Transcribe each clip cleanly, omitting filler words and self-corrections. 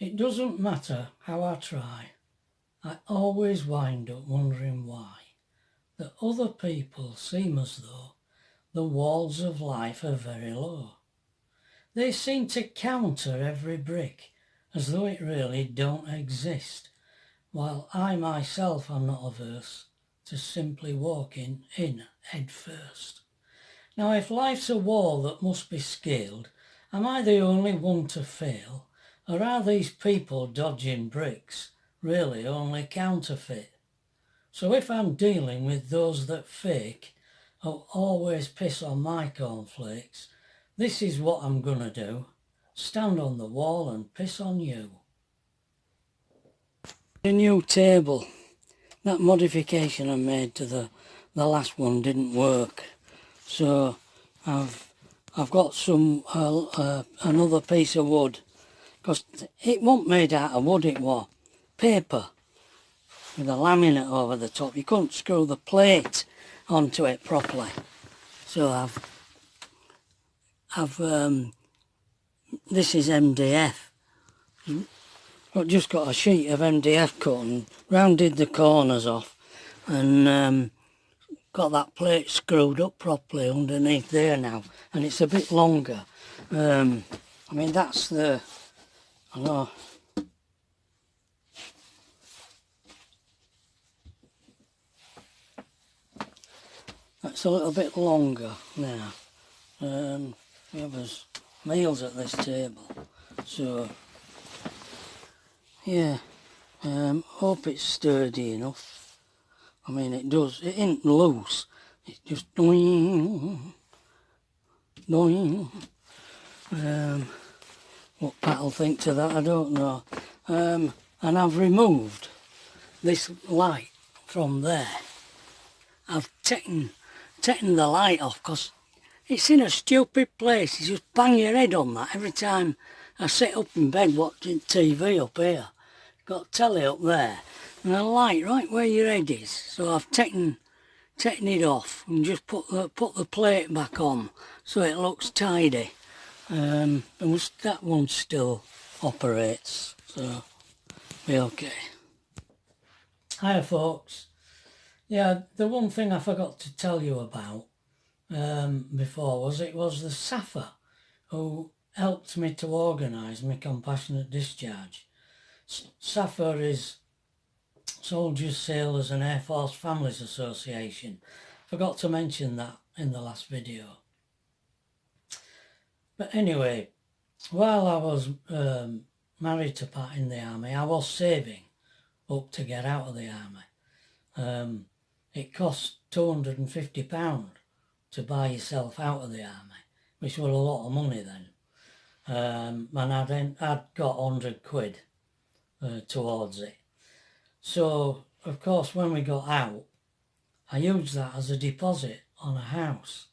It doesn't matter how I try, I always wind up wondering why. That other people seem as though the walls of life are very low. They seem to counter every brick as though it really don't exist, while I myself am not averse to simply walking in head first. Now, if life's a wall that must be scaled, am I the only one to fail, or are these people dodging bricks really only counterfeit? So if I'm dealing with those that fake or always piss on my cornflakes, this is what I'm gonna do. Stand on the wall and piss on you. The new table, that modification I made to the last one didn't work. So I've got some another piece of wood, because it wasn't made out of wood, it was paper with a laminate over the top. You couldn't screw the plate onto it properly. So this is MDF. I've just got a sheet of MDF cut and rounded the corners off, and got that plate screwed up properly underneath there now, and it's a bit longer. I mean, that's the, I know, that's a little bit longer now. There's meals at this table, so yeah, hope it's sturdy enough. I mean, it does, it ain't loose, it's just doing. What Pat'll think to that, I don't know. And I've removed this light from there. I've taken the light off because it's in a stupid place. You just bang your head on that every time I sit up in bed watching TV up here. Got telly up there and a light right where your head is. So I've taken it off and just put the plate back on so it looks tidy. And that one still operates, so be okay. Hiya folks. Yeah, the one thing I forgot to tell you about before was it was the SAFA who helped me to organise my compassionate discharge. SAFA is Soldiers, Sailors and Air Force Families Association. Forgot to mention that in the last video. But anyway, while I was married to Pat in the army, I was saving up to get out of the army. It cost £250 to buy yourself out of the army, which was a lot of money then. And I'd got 100 quid towards it. So, of course, when we got out, I used that as a deposit on a house.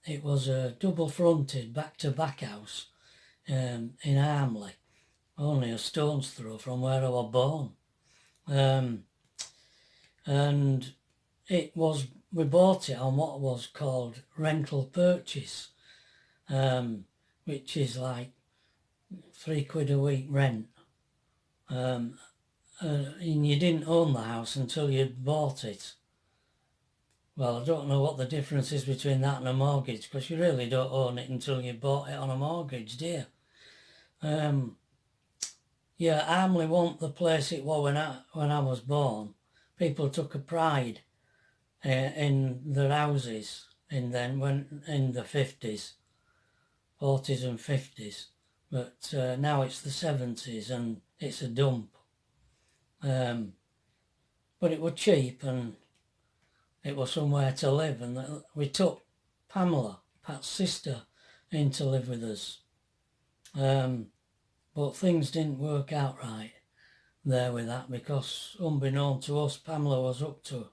It was a double-fronted back-to-back house in Armley, only a stone's throw from where I was born. And we bought it on what was called rental purchase, which is like £3 a week rent. And you didn't own the house until you'd bought it. Well, I don't know what the difference is between that and a mortgage, because you really don't own it until you bought it on a mortgage, do you? Yeah, Armley wasn't the place it was when I was born. People took a pride in their houses in the 50s, 40s and 50s. But now it's the 70s and it's a dump. But it was cheap and it was somewhere to live, and we took Pamela, Pat's sister, in to live with us. But things didn't work out right there with that, because unbeknown to us, Pamela was up to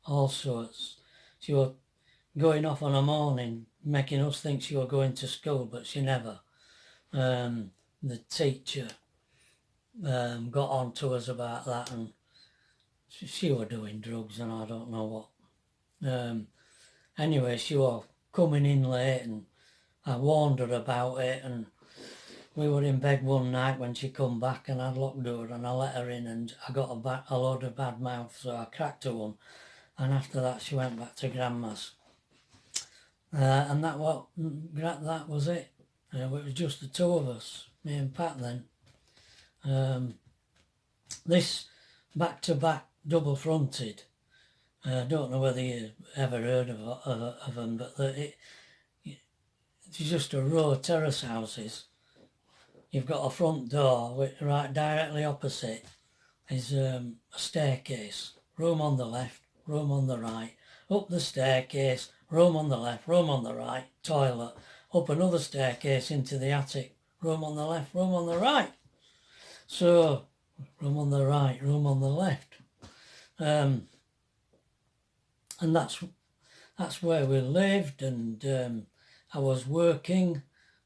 all sorts. She was going off on a morning, making us think she was going to school, but she never. The teacher got on to us about that, and she was doing drugs and I don't know what. Anyway, she was coming in late and I warned her about it, and we were in bed one night when she come back, and I'd locked door and I let her in, and I got a load of bad mouth, so I cracked her one. And after that she went back to Grandma's. And that was it. It was just the two of us, me and Pat then. This back-to-back double fronted, I don't know whether you ever heard of them, but it's just a row of terrace houses. You've got a front door, right directly opposite is a staircase, room on the left, room on the right, up the staircase, room on the left, room on the right, toilet, up another staircase into the attic, room on the left, room on the right. So, room on the right, room on the left. And that's where we lived, and I was working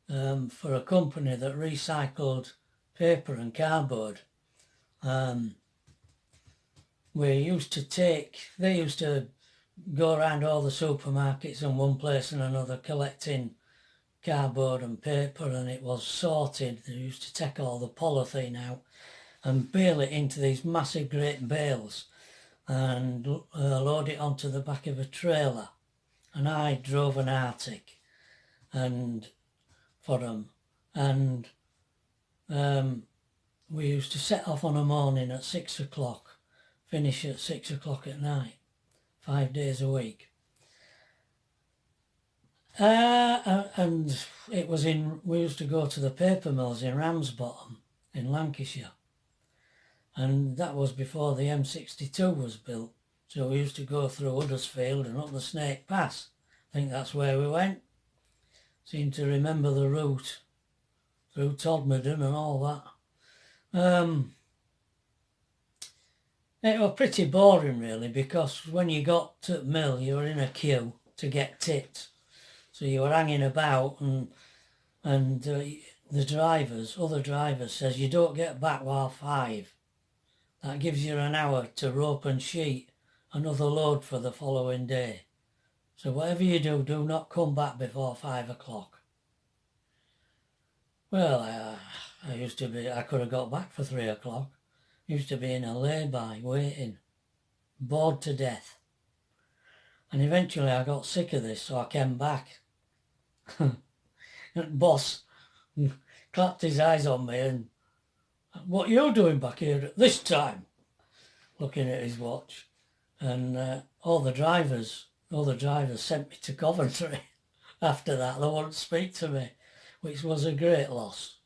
for a company that recycled paper and cardboard. They used to go around all the supermarkets in one place and another collecting cardboard and paper, and it was sorted. They used to take all the polythene out and bale it into these massive great bales and load it onto the back of a trailer. And I drove an Arctic for them, and we used to set off on a morning at 6 o'clock, finish at 6 o'clock at night, 5 days a week. And we used to go to the paper mills in Ramsbottom in Lancashire, and that was before the M62 was built. So we used to go through Huddersfield and up the Snake Pass. I think that's where we went. Seem to remember the route through Todmorden and all that. It was pretty boring really, because when you got to the mill you were in a queue to get tipped. So you were hanging about, and the other drivers says you don't get back while 5. That gives you an hour to rope and sheet another load for the following day. So whatever you do, do not come back before 5 o'clock. Well, I could have got back for 3 o'clock. Used to be in a lay-by waiting, bored to death. And eventually I got sick of this, so I came back. Boss clapped his eyes on me and, "What are you doing back here at this time?" Looking at his watch. And all the drivers sent me to Coventry. After that, they wouldn't speak to me, which was a great loss.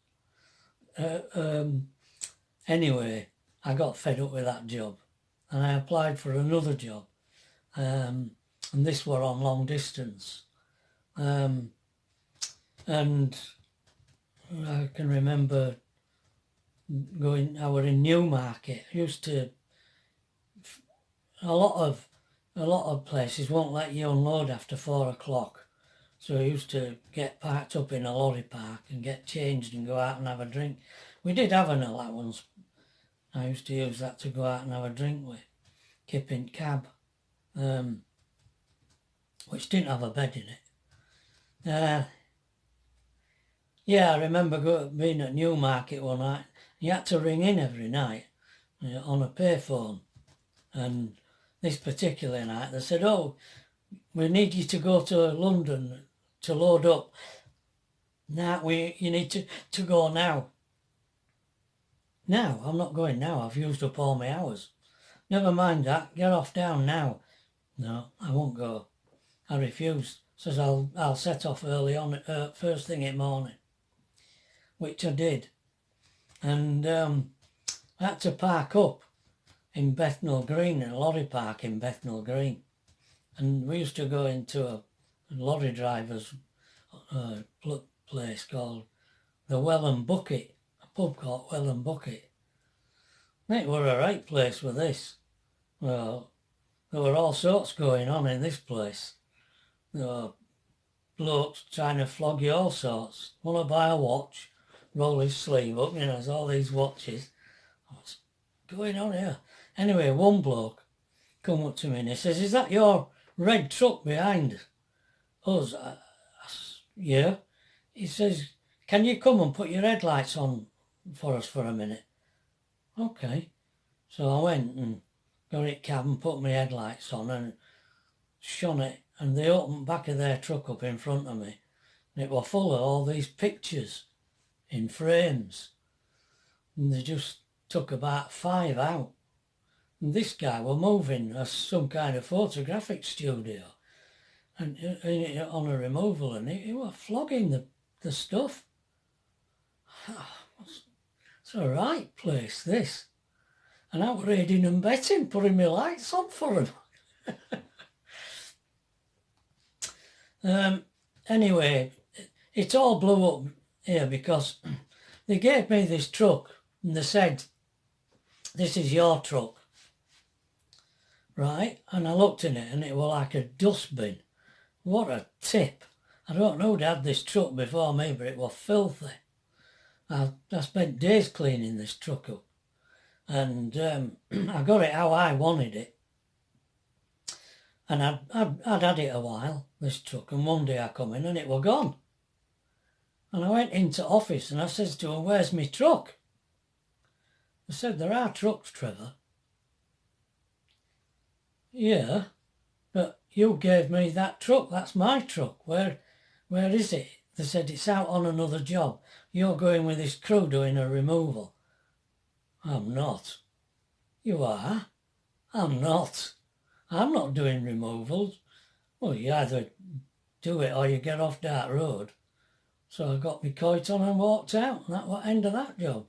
Anyway, I got fed up with that job, and I applied for another job, and this were on long distance. And I can remember I were in Newmarket. A lot of places won't let you unload after 4 o'clock. So I used to get parked up in a lorry park and get changed and go out and have a drink. We did have an allowance. I used to use that to go out and have a drink with. Kipping cab, which didn't have a bed in it. Yeah, I remember being at Newmarket one night. You had to ring in every night on a payphone. And this particular night they said, "Oh, we need you to go to London to load up. Now you need to go now." "Now? I'm not going now. I've used up all my hours." "Never mind that. Get off down now." "No, I won't go." I refused. Says I'll set off early on, first thing in the morning. Which I did. And I had to park up in Bethnal Green, in a lorry park in Bethnal Green. And we used to go into a lorry driver's place called the Well and Bucket, a pub called Well and Bucket. It were a right place with this. Well, there were all sorts going on in this place. There were blokes trying to flog you all sorts. Want to buy a watch, roll his sleeve up, there's all these watches. What's going on here? Anyway, one bloke come up to me and he says, "Is that your red truck behind us?" "Yeah." He says, can you come and put your headlights on for us for a minute? Okay. So I went and got it cab and put my headlights on and shone it, and they opened the back of their truck up in front of me, and it was full of all these pictures in frames, and they just took about 5 out. And this guy were moving as some kind of photographic studio, and on a removal, and he was flogging the stuff. It's a right place, this. And I was aiding and betting, putting my lights on for them. Anyway, it all blew up here because they gave me this truck and they said, this is your truck, right? And I looked in it and it was like a dustbin. What a tip. I don't know who'd had this truck before me, but it was filthy. I spent days cleaning this truck up, and I got it how I wanted it. And I'd had it a while, this truck, and one day I come in and it was gone. And I went into office and I says to him, where's my truck? I said, there are trucks, Trevor. Yeah, but you gave me that truck, that's my truck. Where is it? They said, it's out on another job. You're going with this crew doing a removal. I'm not. You are? I'm not. I'm not doing removals. Well, you either do it or you get off that road. So I got my coat on and walked out, and that was the end of that job.